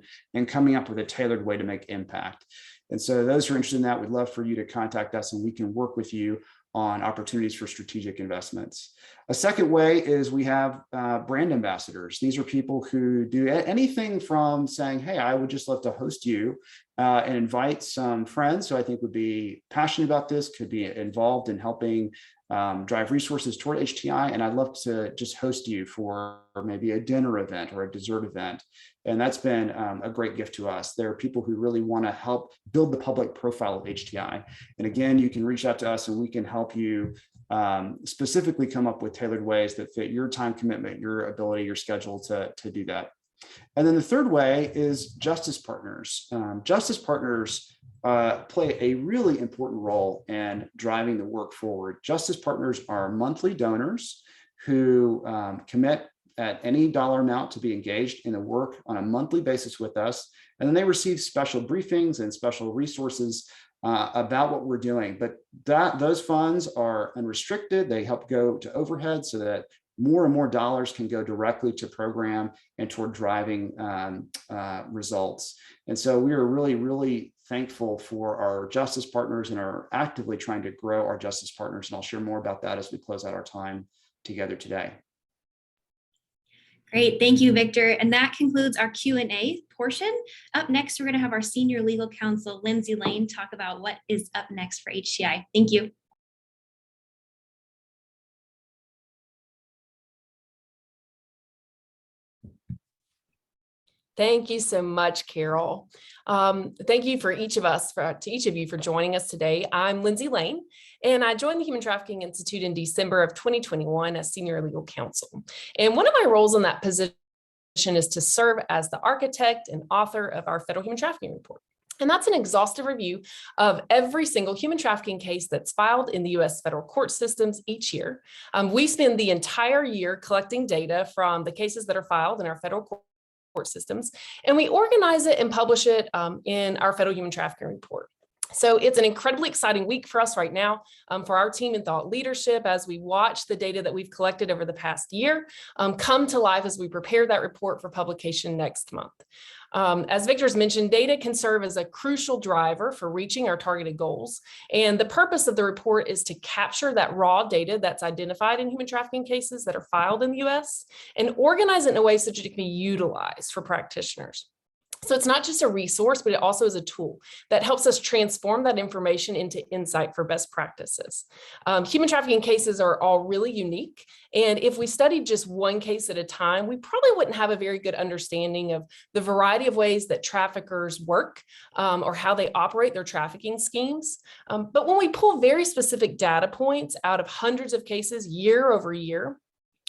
coming up with a tailored way to make impact. And so those who are interested in that, we'd love for you to contact us and we can work with you on opportunities for strategic investments. A second way is we have brand ambassadors. These are people who do anything from saying, hey, I would just love to host you and invite some friends who I think would be passionate about this, could be involved in helping drive resources toward HTI. And I'd love to just host you for maybe a dinner event or a dessert event. And that's been a great gift to us. There are people who really want to help build the public profile of HTI. And again, you can reach out to us and we can help you specifically come up with tailored ways that fit your time commitment, your ability, your schedule to do that. And then the third way is justice partners. Justice partners play a really important role in driving the work forward. Justice partners are monthly donors who commit at any dollar amount to be engaged in the work on a monthly basis with us. And then they receive special briefings and special resources about what we're doing. But those funds are unrestricted. They help go to overhead so that more and more dollars can go directly to program and toward driving results. And so we are really, really thankful for our justice partners and are actively trying to grow our justice partners. And I'll share more about that as we close out our time together today. Great, thank you, Victor. And that concludes our Q&A portion. Up next, we're going to have our senior legal counsel, Lindsay Lane, talk about what is up next for HTI. Thank you. Thank you so much, Carol. Thank you for each of you for joining us today. I'm Lindsay Lane, and I joined the Human Trafficking Institute in December of 2021 as Senior Legal Counsel. And one of my roles in that position is to serve as the architect and author of our Federal Human Trafficking Report. And that's an exhaustive review of every single human trafficking case that's filed in the U.S. federal court systems each year. We spend the entire year collecting data from the cases that are filed in our federal court systems, and we organize it and publish it in our Federal Human Trafficking Report. So it's an incredibly exciting week for us right now, for our team in thought leadership, as we watch the data that we've collected over the past year come to life as we prepare that report for publication next month. As Victor's mentioned, data can serve as a crucial driver for reaching our targeted goals. And the purpose of the report is to capture that raw data that's identified in human trafficking cases that are filed in the US and organize it in a way such that it can be utilized for practitioners. So it's not just a resource, but it also is a tool that helps us transform that information into insight for best practices. Human trafficking cases are all really unique. And if we studied just one case at a time, we probably wouldn't have a very good understanding of the variety of ways that traffickers work or how they operate their trafficking schemes. But when we pull very specific data points out of hundreds of cases year over year,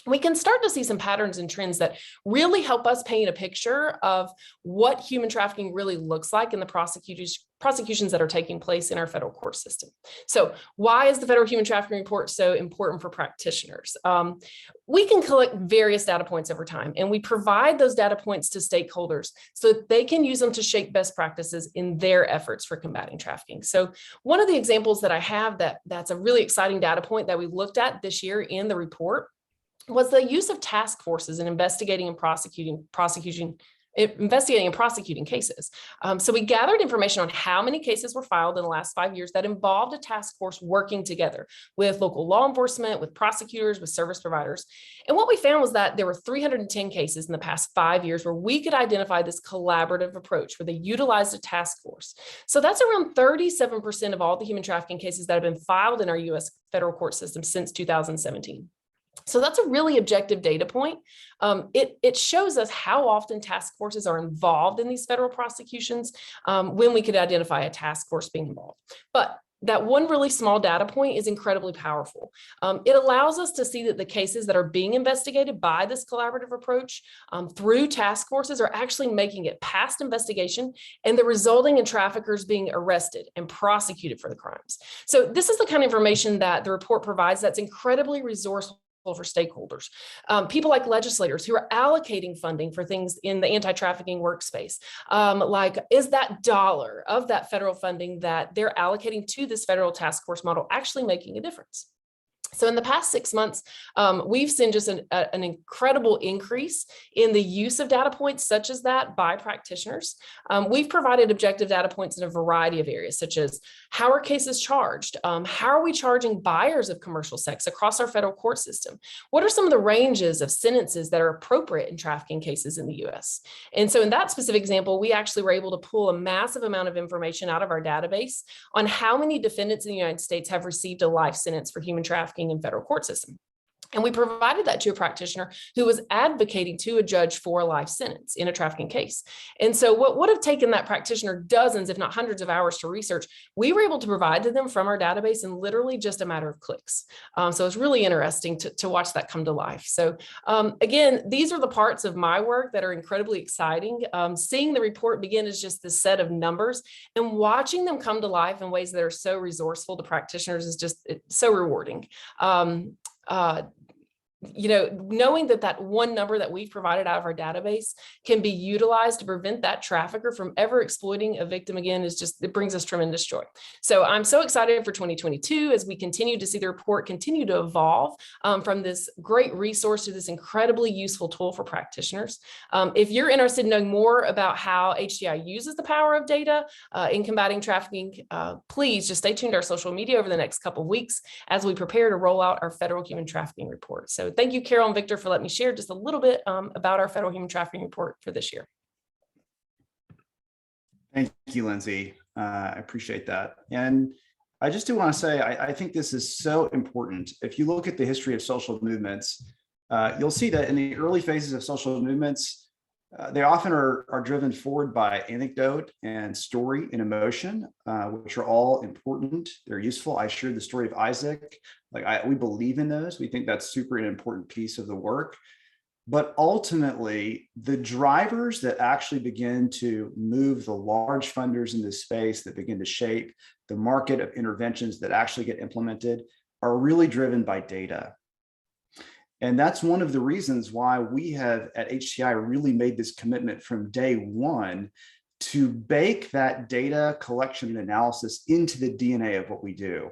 we can start to see some patterns and trends that really help us paint a picture of what human trafficking really looks like in the prosecutions that are taking place in our federal court system. So why is the Federal Human Trafficking Report so important for practitioners? We can collect various data points over time, and we provide those data points to stakeholders so that they can use them to shape best practices in their efforts for combating trafficking. So one of the examples that I have that's a really exciting data point that we looked at this year in the report was the use of task forces in investigating and prosecuting cases. So we gathered information on how many cases were filed in the last 5 years that involved a task force working together with local law enforcement, with prosecutors, with service providers. And what we found was that there were 310 cases in the past 5 years where we could identify this collaborative approach where they utilized a task force. So that's around 37% of all the human trafficking cases that have been filed in our US federal court system since 2017. So that's a really objective data point. It shows us how often task forces are involved in these federal prosecutions when we could identify a task force being involved. But that one really small data point is incredibly powerful. It allows us to see that the cases that are being investigated by this collaborative approach through task forces are actually making it past investigation, and they're resulting in traffickers being arrested and prosecuted for the crimes. So this is the kind of information that the report provides that's incredibly resourceful for stakeholders, people like legislators who are allocating funding for things in the anti-trafficking workspace. Like, is that dollar of that federal funding that they're allocating to this federal task force model actually making a difference? So in the past 6 months, we've seen just an incredible increase in the use of data points such as that by practitioners. We've provided objective data points in a variety of areas, such as how are cases charged? How are we charging buyers of commercial sex across our federal court system? What are some of the ranges of sentences that are appropriate in trafficking cases in the US? And so in that specific example, we actually were able to pull a massive amount of information out of our database on how many defendants in the United States have received a life sentence for human trafficking in federal court system. And we provided that to a practitioner who was advocating to a judge for a life sentence in a trafficking case. And so what would have taken that practitioner dozens, if not hundreds of hours to research, we were able to provide to them from our database in literally just a matter of clicks. So it's really interesting to watch that come to life. So again, these are the parts of my work that are incredibly exciting. Seeing the report begin as just this set of numbers and watching them come to life in ways that are so resourceful to practitioners is just so rewarding. Knowing that one number that we've provided out of our database can be utilized to prevent that trafficker from ever exploiting a victim again it brings us tremendous joy. So I'm so excited for 2022 as we continue to see the report continue to evolve from this great resource to this incredibly useful tool for practitioners. If you're interested in knowing more about how HDI uses the power of data in combating trafficking, please just stay tuned to our social media over the next couple of weeks as we prepare to roll out our federal human trafficking report. So thank you, Carol and Victor, for letting me share just a little bit about our federal human trafficking report for this year. Thank you, Lindsay. I appreciate that. And I just do want to say, I think this is so important. If you look at the history of social movements, you'll see that in the early phases of social movements, they often are driven forward by anecdote and story and emotion, which are all important. They're useful. I shared the story of Isaac. We believe in those. We think that's super an important piece of the work. But ultimately, the drivers that actually begin to move the large funders in this space, that begin to shape the market of interventions that actually get implemented, are really driven by data. And that's one of the reasons why we have at HDI really made this commitment from day one to bake that data collection and analysis into the DNA of what we do.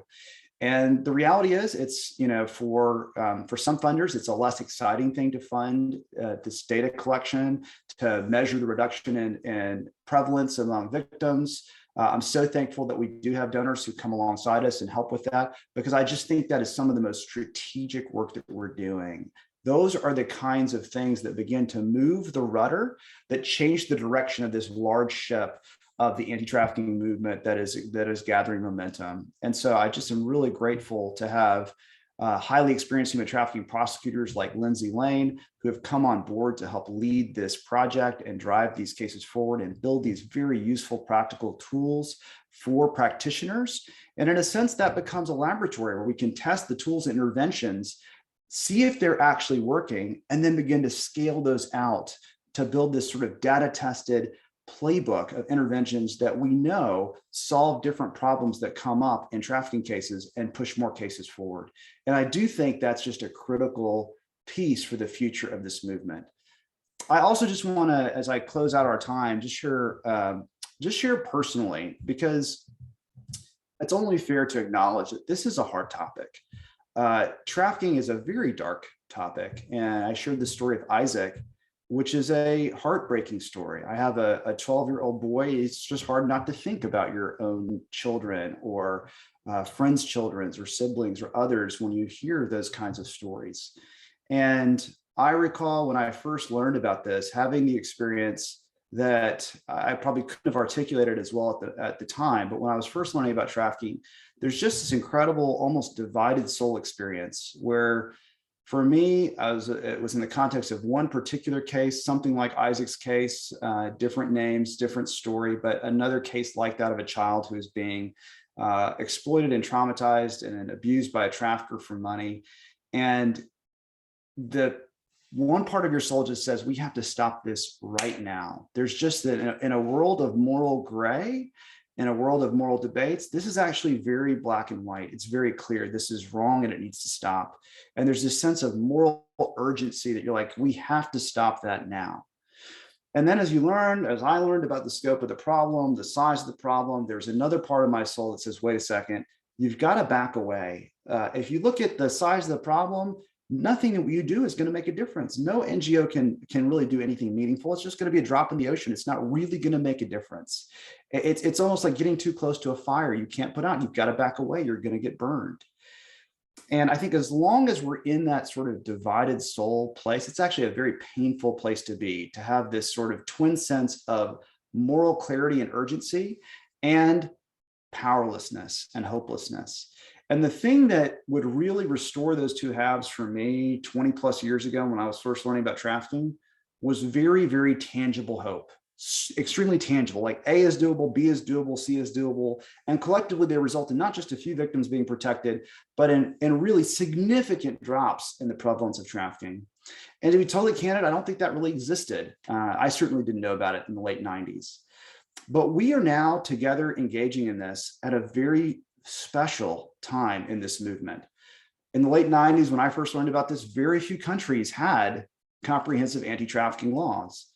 And the reality is, it's, for some funders, it's a less exciting thing to fund this data collection, to measure the reduction in prevalence among victims. I'm so thankful that we do have donors who come alongside us and help with that, because I just think that is some of the most strategic work that we're doing. Those are the kinds of things that begin to move the rudder, that change the direction of this large ship of the anti-trafficking movement that is gathering momentum. And so I just am really grateful to have highly experienced human trafficking prosecutors like Lindsay Lane, who have come on board to help lead this project and drive these cases forward and build these very useful practical tools for practitioners. And in a sense, that becomes a laboratory where we can test the tools and interventions, see if they're actually working, and then begin to scale those out to build this sort of data tested playbook of interventions that we know solve different problems that come up in trafficking cases and push more cases forward. And I do think that's just a critical piece for the future of this movement. I also just want to, as I close out our time, just share personally, because it's only fair to acknowledge that this is a hard topic. Trafficking is a very dark topic, and I shared the story of Isaac, which is a heartbreaking story. I have a 12-year-old boy. It's just hard not to think about your own children or friends' children or siblings or others when you hear those kinds of stories. And I recall when I first learned about this, having the experience that I probably couldn't have articulated as well at the time, but when I was first learning about trafficking, there's just this incredible, almost divided soul experience where, for me, it was in the context of one particular case, something like Isaac's case, different names, different story, but another case like that of a child who is being exploited and traumatized and abused by a trafficker for money. And the one part of your soul just says, we have to stop this right now. There's just in a world of moral gray, in a world of moral debates, this is actually very black and white. It's very clear this is wrong and it needs to stop. And there's this sense of moral urgency that you're like, we have to stop that now. And then as I learned about the scope of the problem, the size of the problem, there's another part of my soul that says, wait a second, you've got to back away If you look at the size of the problem, nothing that you do is going to make a difference. No NGO can really do anything meaningful. It's just going to be a drop in the ocean. It's not really going to make a difference. It's almost like getting too close to a fire you can't put out. You've got to back away. You're going to get burned. And I think as long as we're in that sort of divided soul place, it's actually a very painful place to be, to have this sort of twin sense of moral clarity and urgency and powerlessness and hopelessness. And the thing that would really restore those two halves for me 20 plus years ago when I was first learning about trafficking was very, very tangible hope. Extremely tangible, like A is doable, B is doable, C is doable. And collectively, they result in not just a few victims being protected, but in really significant drops in the prevalence of trafficking. And to be totally candid, I don't think that really existed. I certainly didn't know about it in the late 90s. But we are now together engaging in this at a very special time in this movement. In the late 90s, when I first learned about this, very few countries had comprehensive anti-trafficking laws.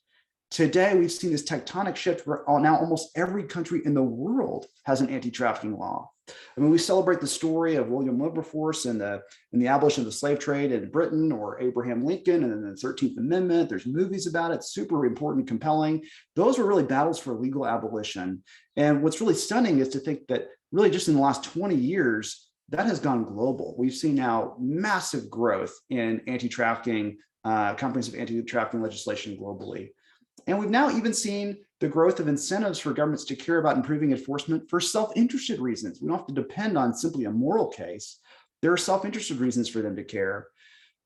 Today, we've seen this tectonic shift where now almost every country in the world has an anti-trafficking law. I mean, we celebrate the story of William Wilberforce and the abolition of the slave trade in Britain, or Abraham Lincoln and then the 13th Amendment. There's movies about it, super important, compelling. Those were really battles for legal abolition. And what's really stunning is to think that really just in the last 20 years, that has gone global. We've seen now massive growth in anti-trafficking, comprehensive anti-trafficking legislation globally. And we've now even seen the growth of incentives for governments to care about improving enforcement for self-interested reasons. We don't have to depend on simply a moral case. There are self-interested reasons for them to care.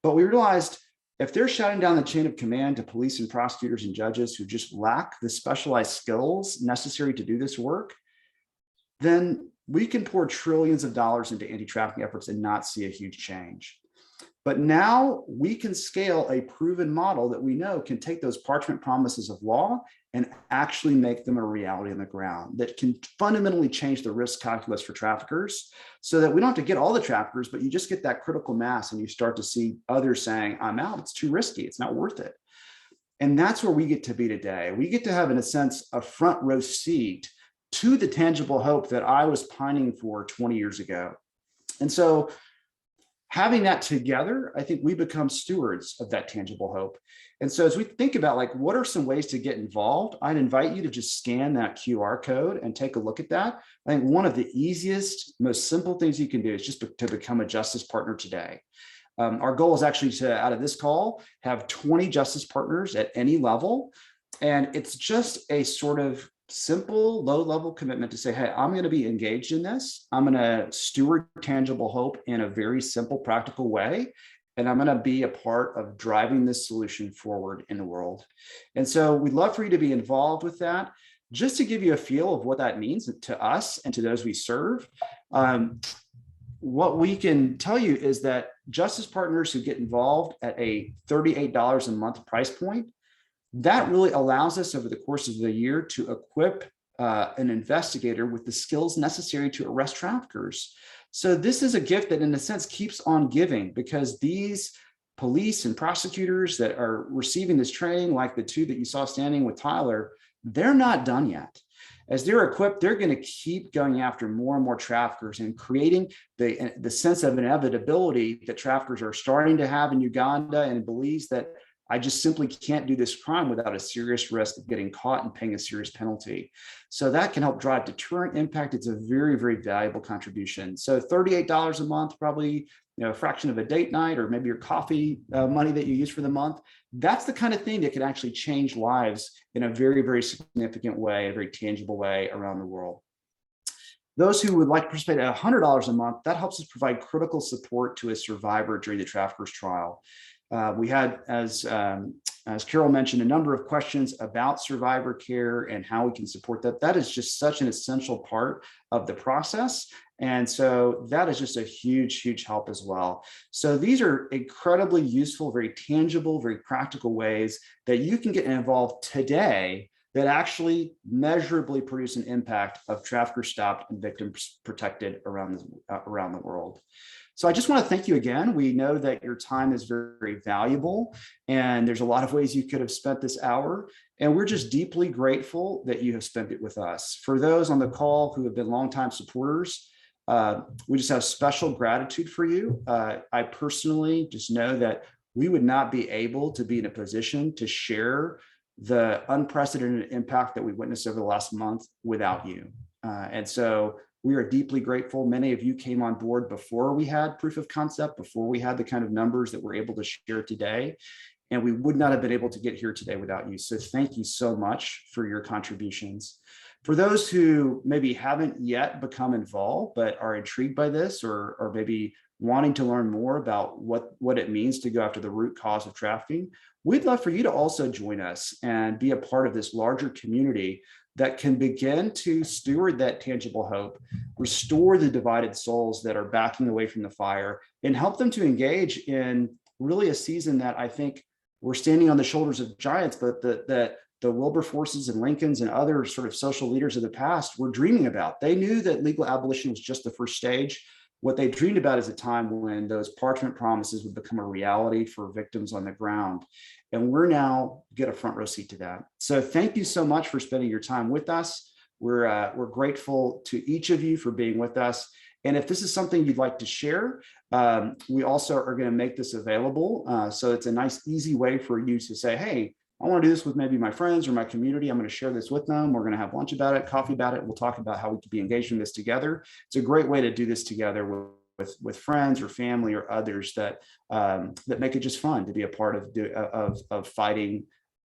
But we realized if they're shouting down the chain of command to police and prosecutors and judges who just lack the specialized skills necessary to do this work, then we can pour trillions of dollars into anti-trafficking efforts and not see a huge change. But now we can scale a proven model that we know can take those parchment promises of law and actually make them a reality on the ground that can fundamentally change the risk calculus for traffickers, so that we don't have to get all the traffickers, but you just get that critical mass and you start to see others saying, I'm out, it's too risky, it's not worth it. And that's where we get to be today. We get to have, in a sense, a front row seat to the tangible hope that I was pining for 20 years ago. And so having that together, I think we become stewards of that tangible hope. And so as we think about like, what are some ways to get involved? I'd invite you to just scan that QR code and take a look at that. I think one of the easiest, most simple things you can do is just to become a justice partner today. Our goal is actually to, out of this call, have 20 justice partners at any level. And it's just a sort of simple, low-level commitment to say, hey, I'm going to be engaged in this. I'm going to steward tangible hope in a very simple, practical way. And I'm going to be a part of driving this solution forward in the world. And so we'd love for you to be involved with that. Just to give you a feel of what that means to us and to those we serve, what we can tell you is that justice partners who get involved at a $38 a month price point, that really allows us over the course of the year to equip an investigator with the skills necessary to arrest traffickers. So this is a gift that in a sense keeps on giving, because these police and prosecutors that are receiving this training, like the two that you saw standing with Tyler, they're not done yet. As they're equipped, they're going to keep going after more and more traffickers and creating the sense of inevitability that traffickers are starting to have in Uganda and in Belize, that I just simply can't do this crime without a serious risk of getting caught and paying a serious penalty. So that can help drive deterrent impact. It's a very, very valuable contribution. So $38 a month, probably a fraction of a date night, or maybe your coffee money that you use for the month. That's the kind of thing that can actually change lives in a very, very significant way, a very tangible way around the world. Those who would like to participate at $100 a month, that helps us provide critical support to a survivor during the trafficker's trial. We had, as Carol mentioned, a number of questions about survivor care and how we can support that. That is just such an essential part of the process. And so that is just a huge, huge help as well. So these are incredibly useful, very tangible, very practical ways that you can get involved today that actually measurably produce an impact of traffickers stopped and victims protected around the world. So I just want to thank you again. We know that your time is very, very valuable, and there's a lot of ways you could have spent this hour, and we're just deeply grateful that you have spent it with us. For those on the call who have been longtime supporters, We just have special gratitude for you. I personally just know that we would not be able to be in a position to share the unprecedented impact that we witnessed over the last month without you. And so we are deeply grateful. Many of you came on board before we had proof of concept, before we had the kind of numbers that we're able to share today. And we would not have been able to get here today without you. So thank you so much for your contributions. For those who maybe haven't yet become involved, but are intrigued by this, or maybe wanting to learn more about what it means to go after the root cause of trafficking, we'd love for you to also join us and be a part of this larger community that can begin to steward that tangible hope, restore the divided souls that are backing away from the fire, and help them to engage in really a season that I think we're standing on the shoulders of giants, but that the Wilberforces and Lincolns and other sort of social leaders of the past were dreaming about. They knew that legal abolition was just the first stage. What they dreamed about is a time when those parchment promises would become a reality for victims on the ground. And we're now get a front row seat to that. So thank you so much for spending your time with us. We're grateful to each of you for being with us. And if this is something you'd like to share, we also are going to make this available. So it's a nice, easy way for you to say, hey, I want to do this with maybe my friends or my community. I'm going to share this with them. We're going to have lunch about it, coffee about it. We'll talk about how we could be engaged in this together. It's a great way to do this together with friends or family or others that make it just fun to be a part of fighting